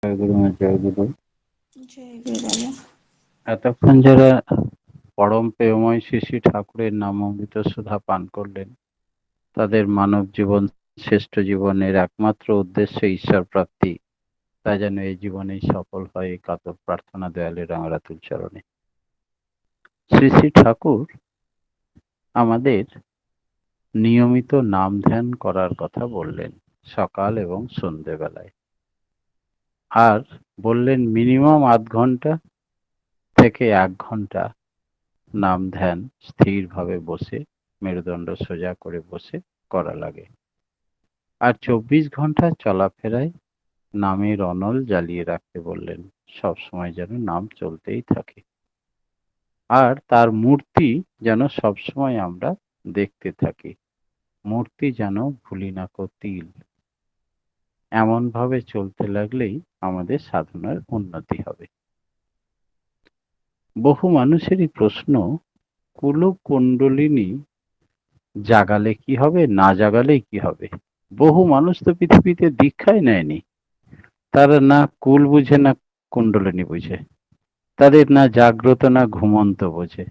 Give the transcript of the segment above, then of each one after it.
জয়গুরু মা জয়গুরু। জয় গুরু বাবা। এতক্ষণ যারা পরম প্রেমময় শ্রী শ্রী ঠাকুরের নামামৃত সুধা পান করলেন, তাদের মানব জীবন শ্রেষ্ঠ জীবনের একমাত্র উদ্দেশ্য ঈশ্বর প্রাপ্তি, তা যেন এই জীবনেই সফল হয়, এই কাতর প্রার্থনা দয়ালের রাঙারাতুল চরণে। শ্রী শ্রী ঠাকুর আমাদের নিয়মিত নাম ধ্যান করার কথা বললেন সকাল এবং সন্ধেবেলায়, আর বললেন মিনিমাম আধ ঘন্টা থেকে 1 ঘন্টা নাম ধ্যান স্থিরভাবে বসে, মেরুদণ্ড সোজা করে বসে করা লাগে। আর 24 ঘন্টা চলাফেরায় নামের অনল জ্বালিয়ে রাখতে বললেন, সব সময় যেন নাম চলতেই থাকে। আর তার মূর্তি যেন সবসময় আমরা দেখতে থাকি, মূর্তি যেন ভুলি না কো তিল। এমন ভাবে চলতে লাগলেই আমাদের সাধনার উন্নতি হবে। বহু মানুষেরই প্রশ্ন, কুলকুণ্ডলিনী জাগালে কি হবে, না জাগালেই কি হবে? বহু মানুষ তো পৃথিবীতে দীক্ষাই নেয়নি, তারা না কুল বুঝে না কুণ্ডলিনী বুঝে, তাদের না জাগ্রত না ঘুমন্ত বোঝে।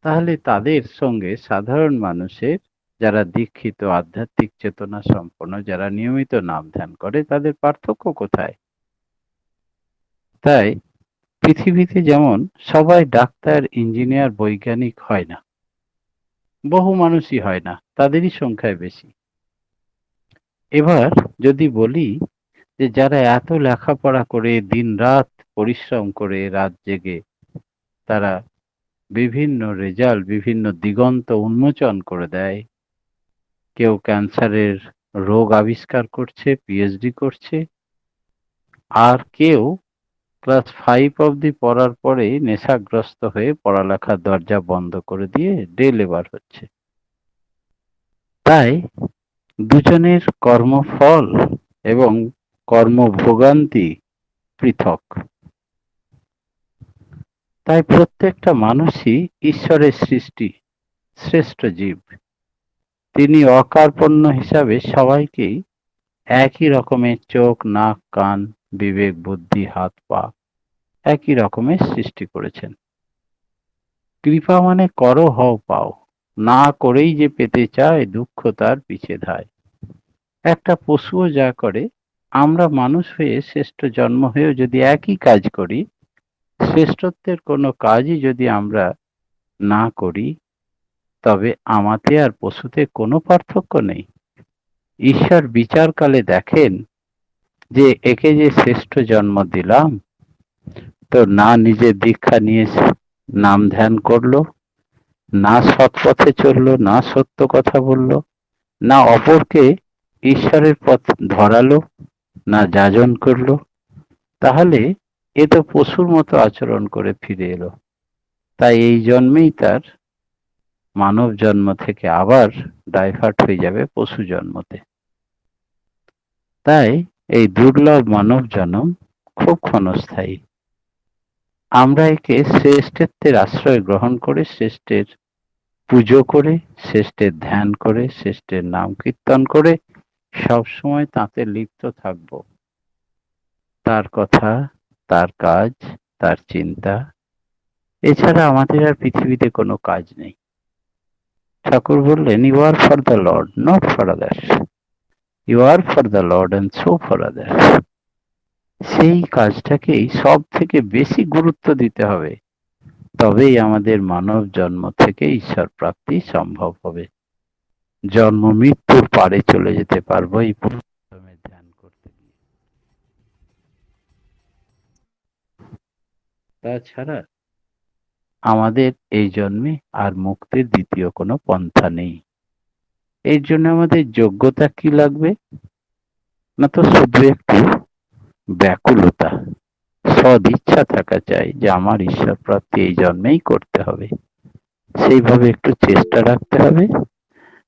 তাহলে তাদের সঙ্গে সাধারণ মানুষের, যারা দীক্ষিত আধ্যাত্মিক চেতনা সম্পন্ন, যারা নিয়মিত নাম ধ্যান করে, তাদের পার্থক্য কোথায়? তাই পৃথিবীতে যেমন সবাই ডাক্তার ইঞ্জিনিয়ার বৈজ্ঞানিক হয় না, বহু মানুষই হয় না, তাদেরই সংখ্যায় বেশি। এবার যদি বলি যে যারা এত লেখাপড়া করে দিনরাত পরিশ্রম করে রাত জেগে তারা বিভিন্ন রেজাল্ট, বিভিন্ন দিগন্ত উন্মোচন করে দেয়, কেউ ক্যান্সারের রোগ আবিষ্কার করছে, পিএইচডি করছে, আর কেউ ক্লাস 5 অবধি পড়ার পরেই নেশাগ্রস্ত হয়ে পড়ালেখার দরজা বন্ধ করে দিয়ে ডে লেবার হচ্ছে। তাই দুজনের কর্মফল এবং কর্মভোগান্তি পৃথক। তাই প্রত্যেকটা মানুষই ঈশ্বরের সৃষ্টি, শ্রেষ্ঠ জীব। তিনি অকার্পণ্য হিসাবে সবাইকেই একই রকমের চোখ, নাক, কান, বিবেক, বুদ্ধি, হাত, পা একই রকমের সৃষ্টি করেছেন। কৃপা মানে করো হও পাও, না করেই যে পেতে চায় দুঃখ তার পিছে ধায়। একটা পশুও যা করে, আমরা মানুষ হয়ে শ্রেষ্ঠ জন্ম হয়েও যদি একই কাজ করি, শ্রেষ্ঠত্বের কোনো কাজই যদি আমরা না করি, তবে আমাতে আর পশুতে কোনো পার্থক্য নেই। ঈশ্বর বিচারকালে দেখেন যে একে যে শ্রেষ্ঠ জন্ম দিলাম, তো না নিজে দীক্ষা নিয়ে নাম ধ্যান করলো, না সৎ পথে চললো, না সত্য কথা বললো, না অপরকে ঈশ্বরের পথ ধরালো, না যাজন করলো, তাহলে এ তো পশুর মতো আচরণ করে ফিরে এলো। তাই এই জন্মেই তার মানব জন্ম থেকে আবার ডাইভার্ট হয়ে যাবে পশু জন্মতে। তাই এই দুর্লভ মানব জন্ম খুব ক্ষণস্থায়ী। আমরা একে শ্রেষ্ঠত্বের আশ্রয় গ্রহণ করে, শ্রেষ্ঠের পুজো করে, শ্রেষ্ঠের ধ্যান করে, শ্রেষ্ঠের নাম কীর্তন করে সব সময় তাতে লিপ্ত থাকব। তার কথা, তার কাজ, তার চিন্তা, এছাড়া আমাদের আর পৃথিবীতে কোনো কাজ নেই। ঠাকুর বললেন, you are for the Lord, not for others. You are for the Lord and so for others. সেই কাজটাকেই সব থেকে বেশি গুরুত্ব দিতে হবে, তবেই আমাদের মানব জন্ম থেকে ঈশ্বর প্রাপ্তি সম্ভব হবে। জন্ম মৃত্যুর পারে চলে যেতে পারবো এই পুরুষোত্তমের ধ্যান করতে গিয়ে। তাছাড়া আমাদের এই জন্মে আর মুক্তির দ্বিতীয় কোনো পন্থা নেই। এর জন্য আমাদের যোগ্যতা কি লাগবে? না তো শুধু একটু ব্যাকুলতা, সদ ইচ্ছা থাকা চাই যে আমার ঈশ্বর প্রাপ্তি এই জন্মেই করতে হবে। সেইভাবে একটু চেষ্টা রাখতে হবে,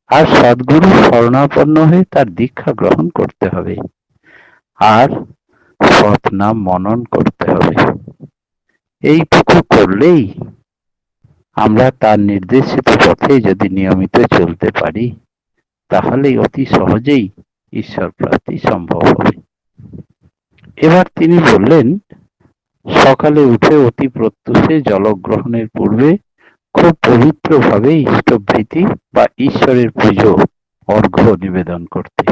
আর সদ্গুরু শরণাপন্ন হয়ে তার দীক্ষা গ্রহণ করতে হবে, আর সৎ নাম মনন করতে হবে। এইটুকু করলেই আমরা তার নির্দেশিত পথে যদি নিয়মিত চলতে পারি, তাহলেই অতি সহজেই ঈশ্বর প্রাপ্তি সম্ভব হবে। এবার তিনি বললেন, সকালে উঠে অতি প্রত্যুষে জলগ্রহণের পূর্বে খুব পবিত্রভাবে ইষ্টভৃতি বা ঈশ্বরের পুজো অর্ঘ্য নিবেদন করতে।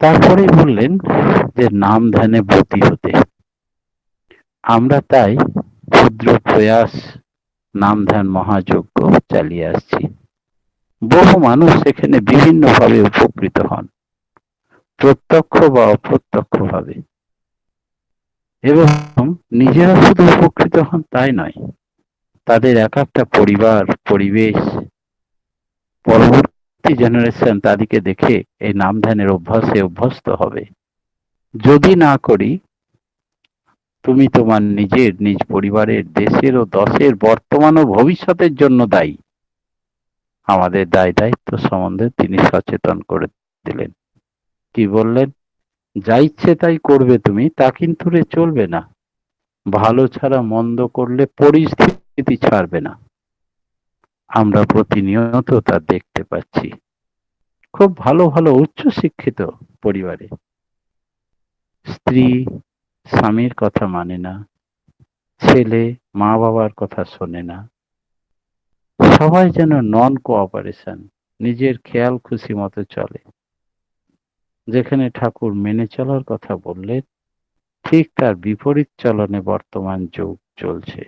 তারপরে বললেন যে নাম ধ্যানে ব্রতী হতে। আমরা তাই ক্ষুদ্র প্রয়াস নাম ধ্যান মহাযজ্ঞ চালিয়ে আসছি। বহু মানুষ সেখানে বিভিন্নভাবে উপকৃত হন, প্রত্যক্ষ বা অপ্রত্যক্ষভাবে, এবং নিজেরা শুধু উপকৃত হন তাই নয়, তাদের এক একটা পরিবার, পরিবেশ, পরবর্তী জেনারেশন তাদেরকে দেখে এই নাম ধ্যানের অভ্যাসে অভ্যস্ত হবে। যদি না করি, তুমি তোমার নিজের, নিজ পরিবারের, দেশের ও দশের বর্তমান ও ভবিষ্যতের জন্য দায়ী। আমাদের দায় দায়িত্ব সম্বন্ধে তিনি সচেতন করে দিলেন। কি বললেন? যা ইচ্ছে তাই করবে তুমি, তা কিন্তু রে চলবে না। ভালো ছাড়া মন্দ করলে পরিস্থিতি ছাড়বে না। আমরা প্রতিনিয়ত তা দেখতে পাচ্ছি। খুব ভালো ভালো উচ্চ শিক্ষিত পরিবারে স্ত্রী স্বামীর কথা মানে না, ছেলে মা বাবার কথা শোনে না, সবাই যেন নন কোঅপারেশন, নিজের খেয়াল খুশি মতো চলে। যেখানে ঠাকুর মেনে চলার কথা বললেন, ঠিক তার বিপরীত চলনে বর্তমান যুগ চলছে,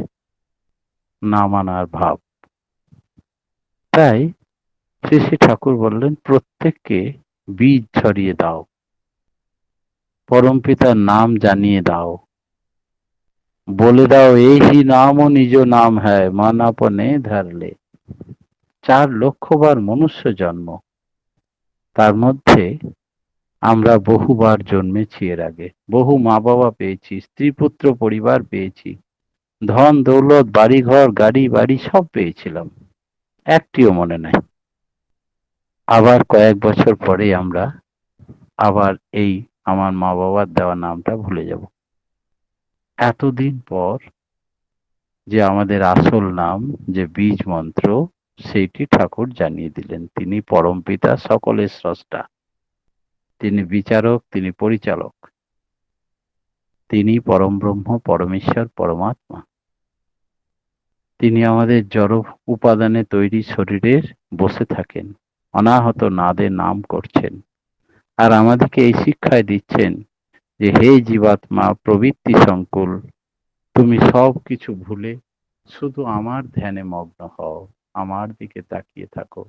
না মানার ভাব। তাই শ্রী শ্রী ঠাকুর বললেন, প্রত্যেককে বীজ ছড়িয়ে দাও, পরমপিতার নাম জানিয়ে দাও, বলে দাও এই হি নাম ও নিজ নাম হ্যায়, মান আপনে ধারলে। 4 লক্ষবার মনুষ্য জন্ম, তার মধ্যে আমরা বহুবার জন্মেছি, এর আগে বহু মা বাবা পেয়েছি, স্ত্রী পুত্র পরিবার পেয়েছি, ধন দৌলত বাড়িঘর গাড়ি বাড়ি সব পেয়েছিলাম, একটিও মনে নাই। আবার কয়েক বছর পরে আমরা আবার এই আমার মা বাবার দেওয়া নামটা ভুলে যাব। এতদিন পর যে আমাদের আসল নাম, যে বীজ মন্ত্র, সেইটি ঠাকুর জানিয়ে দিলেন। তিনি পরমপিতা, সকলের স্রষ্টা, তিনি বিচারক, তিনি পরিচালক, তিনি পরম ব্রহ্ম, পরমেশ্বর, পরমাত্মা। তিনি আমাদের জড় উপাদানে তৈরি শরীরের বসে থাকেন, অনাহত নাদে নাম করছেন, আর আমাদেরকে এই শিক্ষায় দিচ্ছেন যে হে জীবাত্মা, প্রবৃত্তি সংকুল, তুমি সব কিছু ভুলে শুধু আমার ধ্যানে মগ্ন হও, আমার দিকে তাকিয়ে থাকো।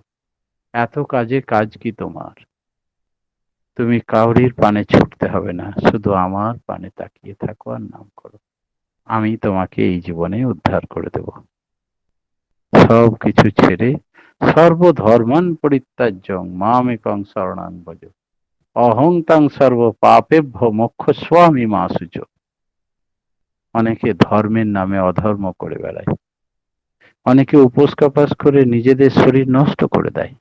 এত কাজে কাজ কি তোমার? তুমি কাউরির পানে ছুটতে হবে না, শুধু আমার পানে তাকিয়ে থাকো আর নাম করো। আমি তোমাকে এই জীবনে উদ্ধার করে দেব। সব কিছু ছেড়ে সর্বধর্মান পরিত্যাজ্যং মামেকং শরণাং ভজ, অহং তাং সর্ব পাপেভ্য মোক্ষস্বামী মা শুচ। অনেকে ধর্মের নামে অধর্ম করে বেড়ায়, অনেকে উপোস কাপাস করে নিজেদের শরীর নষ্ট করে দেয়।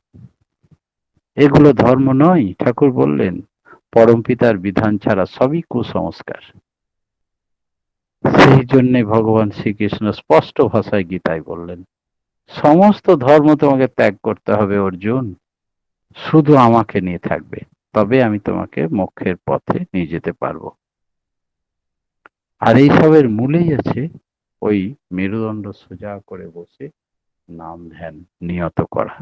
এগুলো ধর্ম নয়। ঠাকুর বললেন, পরমপিতার বিধান ছাড়া সবই কুসংস্কার। সেই জন্য ভগবান শ্রীকৃষ্ণ স্পষ্ট ভাষায় গীতায় বললেন, সমস্ত ধর্ম তোমাকে ত্যাগ করতে হবে অর্জুন, শুধু আমাকে নিয়ে থাকবে, তবে আমি তোমাকে মোক্ষের পথে নিয়ে যেতে পারবো। আর এইসবের মূলেই আছে ওই মেরুদণ্ড সোজা করে বসে নাম ধ্যান নিয়ত করা।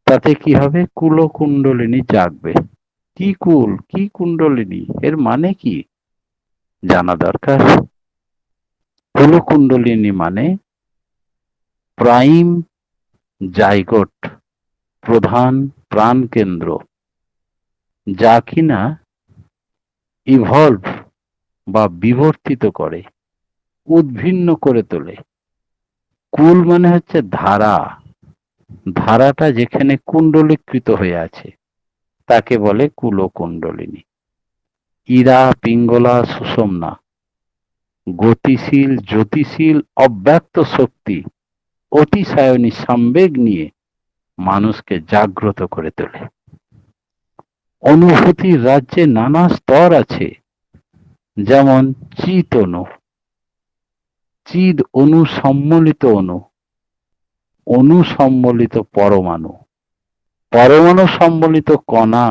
তাতে কি হবে? কুলকুণ্ডলিনী জাগবে। কি কুল, কি কুণ্ডলিনী, এর মানে কি জানা দরকার। কুলকুণ্ডলিনী মানে প্রাইম জাইগোট, প্রধান প্রাণ কেন্দ্র, যা কিনা ইভলভ বা বিবর্তিত করে, উদ্ভিন্ন করে তোলে। কুল মানে হচ্ছে ধারা, ধারাটা যেখানে কুণ্ডলীকৃত হয়ে আছে তাকে বলে কুলকুণ্ডলিনী। ইরা পিঙ্গলা সুষুম্না, গতিশীল জ্যোতিশীল অব্যক্ত শক্তি অতিশায়নী সম্বেগ নিয়ে মানুষকে জাগ্রত করে তোলে। অনুভূতির রাজ্যে নানা স্তর আছে, যেমন চিত অনু, চিদ অনু সম্মিলিত অনু, অনু সম্মিলিত পরমাণু, পরমাণু সম্মিলিত কণা,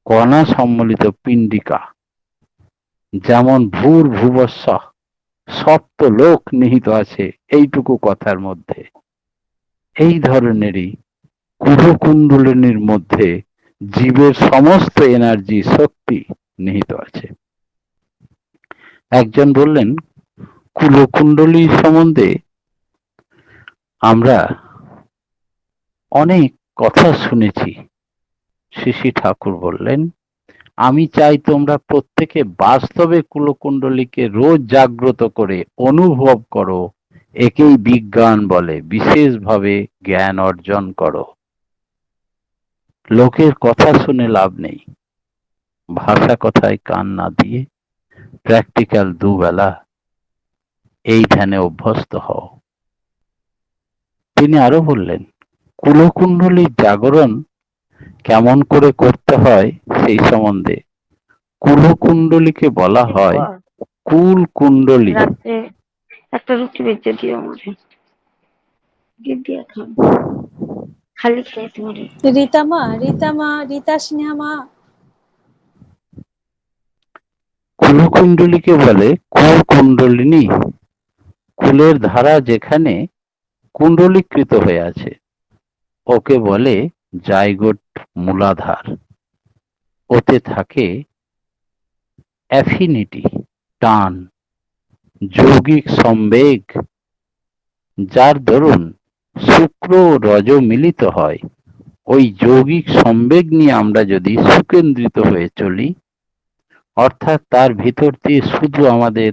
কণা সম্মিলিত পিণ্ডিকা, যেমন ভূর ভুবস্বঃ, সপ্ত লোক নিহিত আছে এইটুকু কথার মধ্যে, এই ধরনেরই কুহকুণ্ডলিনীর মধ্যে জীবের সমস্ত এনার্জি শক্তি নিহিত আছে। একজন বললেন, কুলকুণ্ডলী সম্বন্ধে আমরা অনেক কথা শুনেছি। শ্রী ঠাকুর বললেন, আমি চাই তোমরা প্রত্যেকে বাস্তবে কুলকুণ্ডলীকে রোজ জাগ্রত করে অনুভব করো, একেই বিজ্ঞান বলে, বিশেষভাবে জ্ঞান অর্জন করো। লোকের কথা শুনে লাভ নেই, ভাষা কথায় কান না দিয়ে প্র্যাকটিক্যাল দুবেলা এই ধ্যানে অভ্যস্ত হও। তিনি আরো বললেন, কুলকুণ্ডলীর জাগরণ কেমন করে করতে হয় সেই সম্বন্ধে। কুলকুণ্ডলীকে বলা হয় কুল কুণ্ডলী। রাত্রে একটা রুটি বেঁচে দিও আমারে, দিয়ে খান, খালি খেয়ে তুমি। রীতা স্নেহা মা, কুলকুণ্ডলীকে বলে কুল কুণ্ডলিনী। কুলের ধারা যেখানে কুণ্ডলীকৃত হয়ে আছে ওকে বলে জাইগোট মূলাধার। ওতে থাকে অ্যাফিনিটি, টান, যৌগিক সম্বেগ, যার দরুন শুক্র ও রজ মিলিত হয়। ওই যৌগিক সম্বেগ নিয়ে আমরা যদি সুকেন্দ্রিত হয়ে চলি, অর্থাৎ তার ভিতর দিয়ে শুধু আমাদের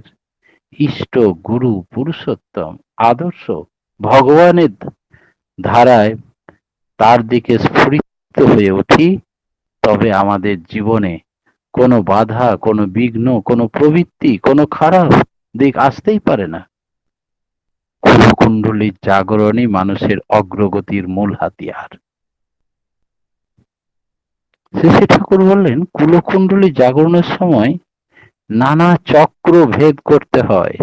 ইষ্ট, গুরু, পুরুষোত্তম, আদর্শ, ভগবানের ধারায় তার দিকে স্ফুরিত হয়ে উঠি, তবে আমাদের জীবনে কোনো বাধা, কোনো বিঘ্ন, কোনো প্রবৃত্তি, কোনো খারাপ দিক আসতেই পারে না। কুলকুণ্ডলীর জাগরণই মানুষের অগ্রগতির মূল হাতিয়ার। শ্রী ঠাকুর বললেন, কুলকুণ্ডলী জাগরণের সময় নানা চক্র ভেদ করতে হয়।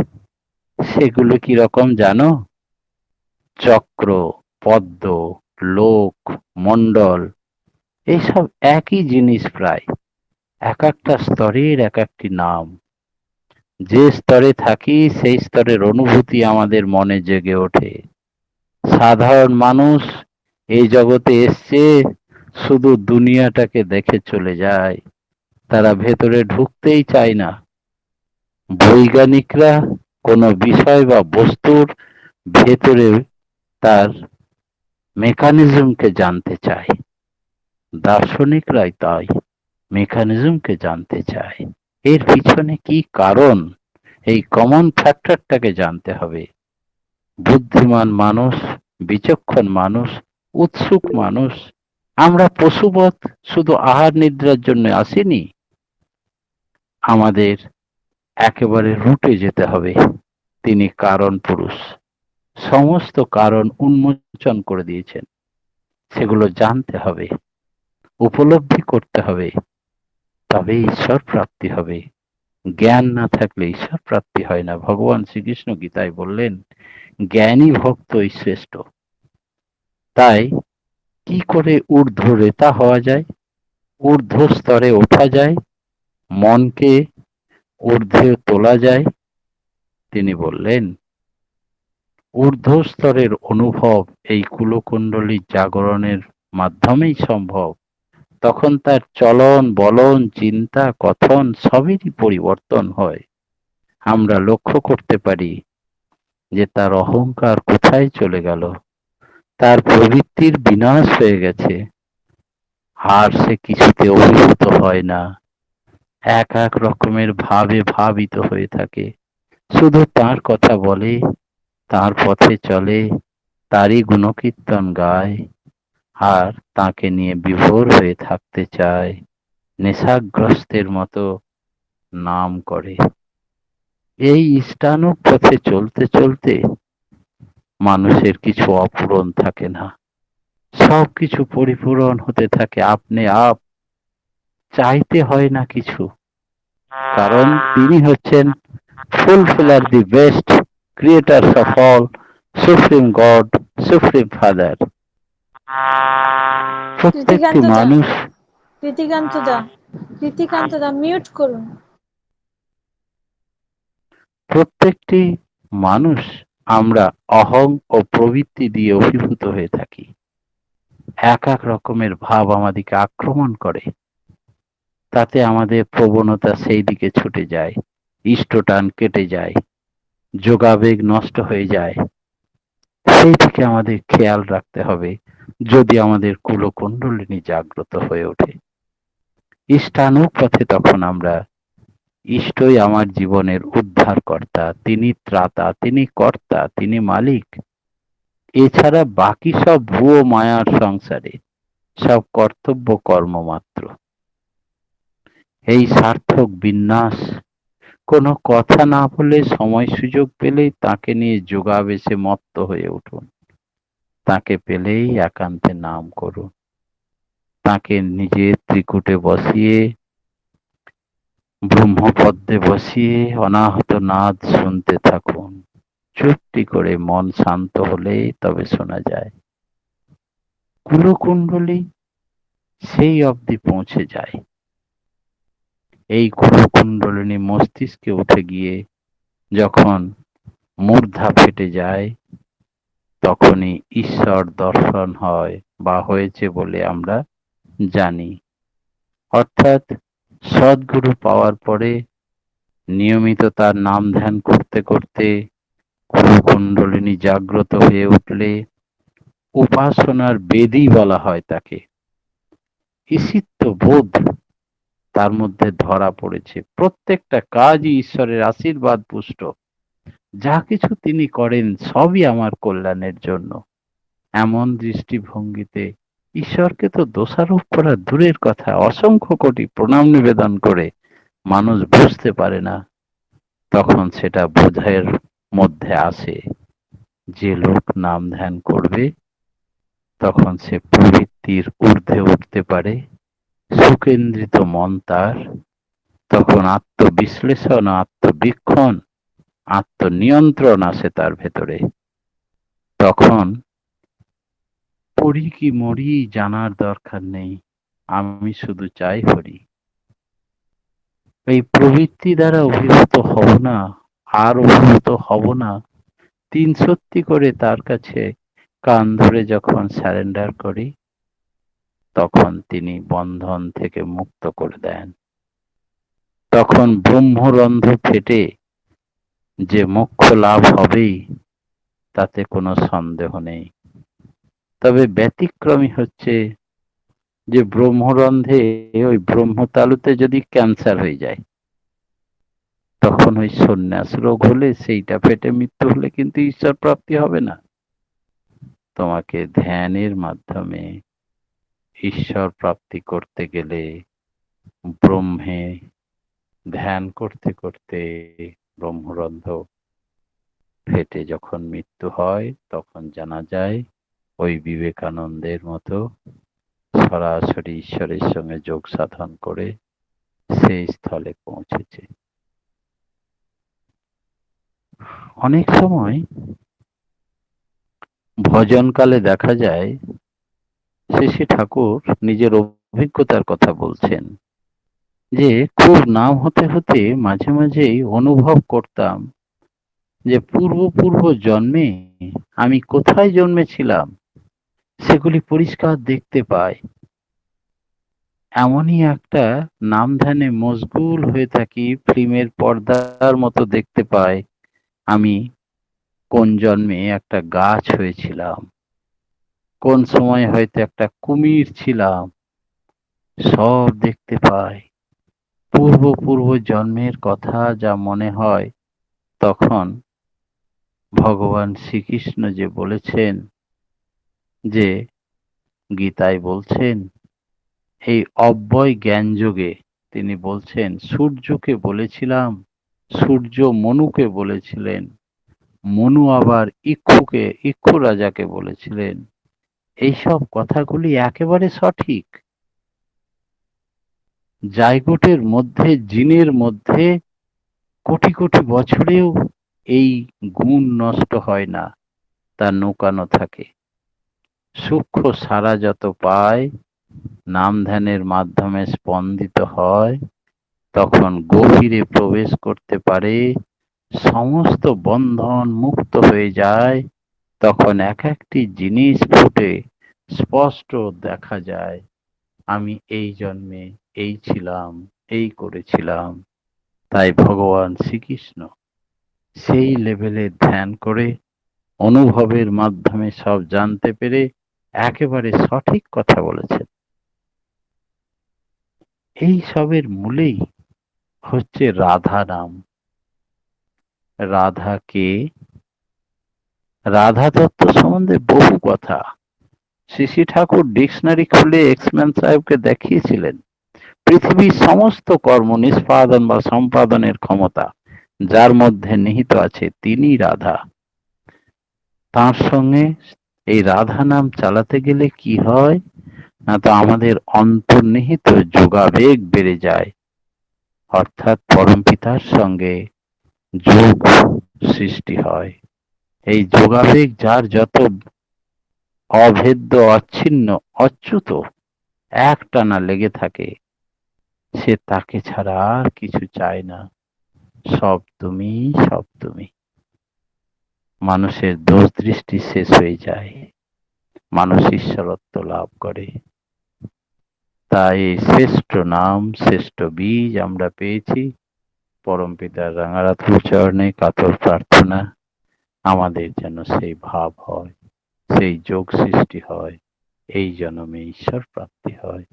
সেগুলো কি রকম জানো? চক্র, পদ্ম, লোক, মণ্ডল, এইসব একই জিনিস প্রায়, এক একটা স্তরের এক একটি নাম। যে স্তরে থাকি সেই স্তরের অনুভূতি আমাদের মনে জেগে ওঠে। সাধারণ মানুষ এই জগতে এসছে শুধু দুনিয়াটাকে দেখে চলে যায়, তারা ভেতরে ঢুকতেই চায় না। বৈজ্ঞানিকরা কোনো বিষয় বা বস্তুর ভেতরে তার মেকানিজমকে জানতে চায়, দার্শনিকরাই তাই মেকানিজমকে জানতে চায়। এর পিছনে কি কারণ, এই কমন ফ্যাক্টরটাকে জানতে হবে। বুদ্ধিমান মানুষ, বিচক্ষণ মানুষ, উৎসুক মানুষ, আমরা পশুবৎ শুধু আহার নিদ্রার জন্য আসিনি, আমাদের একেবারে রুটে যেতে হবে। তিনি কারণ পুরুষ, সমস্ত কারণ উন্মোচন করে দিয়েছেন, সেগুলো জানতে হবে, উপলব্ধি করতে হবে, তবে ঈশ্বর প্রাপ্তি হবে। জ্ঞান না থাকলে ঈশ্বর প্রাপ্তি হয় না। ভগবান শ্রীকৃষ্ণ গীতায় বললেন, জ্ঞানী ভক্তই শ্রেষ্ঠ। তাই কি করে ঊর্ধ্বরেতা হওয়া যায়, ঊর্ধ্ব স্তরে ওঠা যায়, মনকে ঊর্ধ্বে তোলা যায়, তিনি বললেন ঊর্ধ্ব স্তরের অনুভব এই কুলকুণ্ডলীর জাগরণের মাধ্যমেই সম্ভব। তখন তার চলন বলন, চিন্তা, কথন সবেরই পরিবর্তন হয়। আমরা লক্ষ্য করতে পারি যে তার অহংকার কোথায় চলে গেল, তার প্রবৃত্তির বিনাশ হয়ে গেছে, আর সে কিছুতে অভিভূত হয় না, এক এক রকমের ভাবে ভাবিত হয়ে থাকে, শুধু তার কথা বলে, তার পথে চলে, তারই গুণকীর্তন গায়, আর তাকে নিয়ে বিভোর হয়ে থাকতে চায়, নেশাগ্রস্তের মতো নাম করে। এই ইষ্টানুগ পথে চলতে চলতে মানুষের কিছু অপূরণ থাকে না, সবকিছু পরিপূরণ হতে থাকে আপনি আপ, চাইতে হয় না কিছু। কারণ তিনি হচ্ছেন ফুলফিলার the best, creators of all, supreme god, supreme father. প্রত্যেকটি কৃতিকান্ত দা, মানুষ কৃতিকান্ত দা, রীতিকান্ত দা মিউট করুন। প্রত্যেকটি মানুষ আমরা অহং ও প্রবৃত্তি দিয়ে অভিভূত হয়ে থাকি। এক এক রকমের ভাব আমাদেরকে আক্রমণ করে, তাতে আমাদের প্রবণতা সেই দিকে ছুটে যায়, ইষ্টটান কেটে যায়, যোগাবেগ নষ্ট হয়ে যায়। সেই দিকে আমাদের খেয়াল রাখতে হবে, যদি আমাদের কুলকুণ্ডলিনী জাগ্রত হয়ে ওঠে। ইষ্টানুগ পথে তখন আমরা, ইষ্টই আমার জীবনের উদ্ধারকর্তা, তিনি ত্রাতা, তিনি কর্তা, তিনি মালিক। এছাড়া বাকি সব ভুয়ো মায়ার সংসারে সব কর্তব্য কর্ম মাত্র। এই সার্থক বিন্যাস, কোনো কথা না বলে সময় সুযোগ পেলেই তাকে নিয়ে যোগাবেশে মত্ত হয়ে উঠুন, তাকে পেলেই একান্তে নাম করুন, তাকে নিজের ত্রিকুটে বসিয়ে, ব্রহ্মপদ্মে বসিয়ে অনাহত নাদ শুনতে থাকুন। চুপটি করে মন শান্ত হলেই তবে শোনা যায়। কুলকুণ্ডলী সেই অবধি পৌঁছে যায়। এই কুলকুণ্ডলিনী মস্তিষ্কে উঠে গিয়ে যখন মূর্ধা ফেটে যায়, তখনই ঈশ্বর দর্শন হয় বা হয়েছে বলে আমরা জানি। অর্থাৎ সদ্গুরু পাওয়ার পরে নিয়মিত তার নাম ধ্যান করতে করতে কুলকুণ্ডলিনী জাগ্রত হয়ে উঠলে উপাসনার বেদী বলা হয় তাকে। ঈশিত্ব বোধ তার মধ্যে ধরা পড়েছে, প্রত্যেকটা কাজই ঈশ্বরের আশীর্বাদ পুষ্ট। যা কিছু তিনি করেন সবই আমার কল্যাণের জন্য, এমন দৃষ্টিভঙ্গিতে ঈশ্বরকে তো দোষারোপ করা দূরের কথা, অসংখ্য কোটি প্রণাম নিবেদন করে মানুষ বুঝতে পারে না। তখন সেটা বোধের মধ্যে আসে, যে লোক নাম ধ্যান করবে তখন সে প্রবৃত্তির ঊর্ধ্বে উঠতে পারে, সুকেন্দ্রিত মন তার, তখন আত্মবিশ্লেষণ, আত্মবীক্ষণ, আত্মনিয়ন্ত্রণ আসে তার ভেতরে। তখন পড়ি কি মরি জানার দরকার নেই, আমি শুধু চাই হরি। এই প্রবৃত্তি দ্বারা অভিভূত হব না, আর অভিভূত হব না। তিন সত্যি করে তার কাছে কান ধরে যখন সারেন্ডার করি, তখন তিনি বন্ধন থেকে মুক্ত করে দেন। তখন ব্রহ্মরন্ধ্র ফেটে যে মোক্ষ লাভ হবেই, তাতে কোনো সন্দেহ নেই। তবে ব্যতিক্রমী হচ্ছে যে ব্রহ্মরন্ধ্রে ওই ব্রহ্মতালুতে যদি ক্যান্সার হয়ে যায়, তখন ওই সন্ন্যাস রোগ হলে, সেইটা ফেটে মৃত্যু হলে কিন্তু ঈশ্বর প্রাপ্তি হবে না। তোমাকে ধ্যানের মাধ্যমে ঈশ্বর প্রাপ্তি করতে গেলে ব্রহ্মে ধ্যান করতে করতে ব্রহ্মরন্ধ্র ফেটে যখন মৃত্যু হয়, তখন জানা যায় ওই বিবেকানন্দের মতো সরাসরি ঈশ্বরের সঙ্গে যোগ সাধন করে সেই স্থলে পৌঁছেছে। অনেক সময় ভজনকালে দেখা যায় শ্রী ঠাকুর নিজের অভিজ্ঞতার কথা বলছেন, যে খুব নাম হতে হতে মাঝে মাঝেই অনুভব করতাম যে পূর্ব পূর্ব জন্মে আমি কোথায় জন্মেছিলাম সেগুলি পরিষ্কার দেখতে পাই। এমনই একটা নাম ধ্যানে মশগুল হয়ে থাকি, ফিল্মের পর্দার মতো দেখতে পাই আমি কোন জন্মে একটা গাছ হয়েছিলাম, কোন সময় হয়তো একটা কুমির ছিলাম, সব দেখতে পাই। পূর্ব পূর্ব জন্মের কথা যা মনে হয়, তখন ভগবান শ্রীকৃষ্ণ যে বলেছেন, যে গীতায় বলছেন, এই অব্যয় জ্ঞান যোগে তিনি বলছেন, সূর্যকে বলেছিলাম, সূর্য মনুকে বলেছিলেন, মনু আবার ইক্ষু রাজাকে বলেছিলেন। এইসব কথাগুলি একেবারে সঠিক। জাইগোটের মধ্যে, জিনের মধ্যে কোটি কোটি বছরেও এই গুণ নষ্ট হয় না, তা নৌকানো থাকে। সূক্ষ্ম সারা যত পায় নাম ধ্যানের মাধ্যমে স্পন্দিত হয়, তখন গভীরে প্রবেশ করতে পারে, সমস্ত বন্ধন মুক্ত হয়ে যায়, তখন এক একটি জিনিস ফুটে স্পষ্ট দেখা যায়। আমি এই জন্মে এই ছিলাম, এই করেছিলাম। তাই ভগবান শ্রীকৃষ্ণ সেই লেভেলে ধ্যান করে অনুভবের মাধ্যমে সব জানতে পেরে একেবারে সঠিক কথা বলেছেন। এই সবের মূলেই হচ্ছে রাধা নাম। রাধাকে, রাধা তত্ত্ব সম্বন্ধে বহু কথা শ্রী শ্রী ঠাকুর ডিকশনারি খুলে এক্সম্যান সাহেবকে দেখিয়েছিলেন। পৃথিবীর সমস্ত কর্ম নিষ্পাদন বা সম্পাদনের ক্ষমতা যার মধ্যে নিহিত আছে তিনি রাধা। তার সঙ্গে এই রাধা নাম চালাতে গেলে কি হয় না, তো আমাদের অন্তর্নিহিত যোগাবেগ বেড়ে যায়, অর্থাৎ পরমপিতার সঙ্গে যোগ সৃষ্টি হয়। এই যোগাবেগ যার যত অভেদ্য, অচ্ছিন্ন, অচ্যুত একটানা লেগে থাকে, সে তাকে ছাড়া আর কিছু চায় না। সব তুমি, সব তুমি। মানুষের দোষ দৃষ্টি শেষ হয়ে যায়, মানুষ ঈশ্বরত্ব লাভ করে। তাই এই শ্রেষ্ঠ নাম, শ্রেষ্ঠ বীজ আমরা পেয়েছি। পরমপিতার রাঙারাতুল চরণে কাতর প্রার্থনা, আমাদের যেন সেই ভাব হয়, সেই যোগ সৃষ্টি হয়, এই জন্মে ঈশ্বর প্রাপ্তি হয়।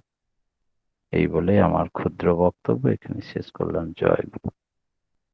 এই বলে আমার ক্ষুদ্র বক্তব্য এখানে শেষ করলাম। জয় গুরু।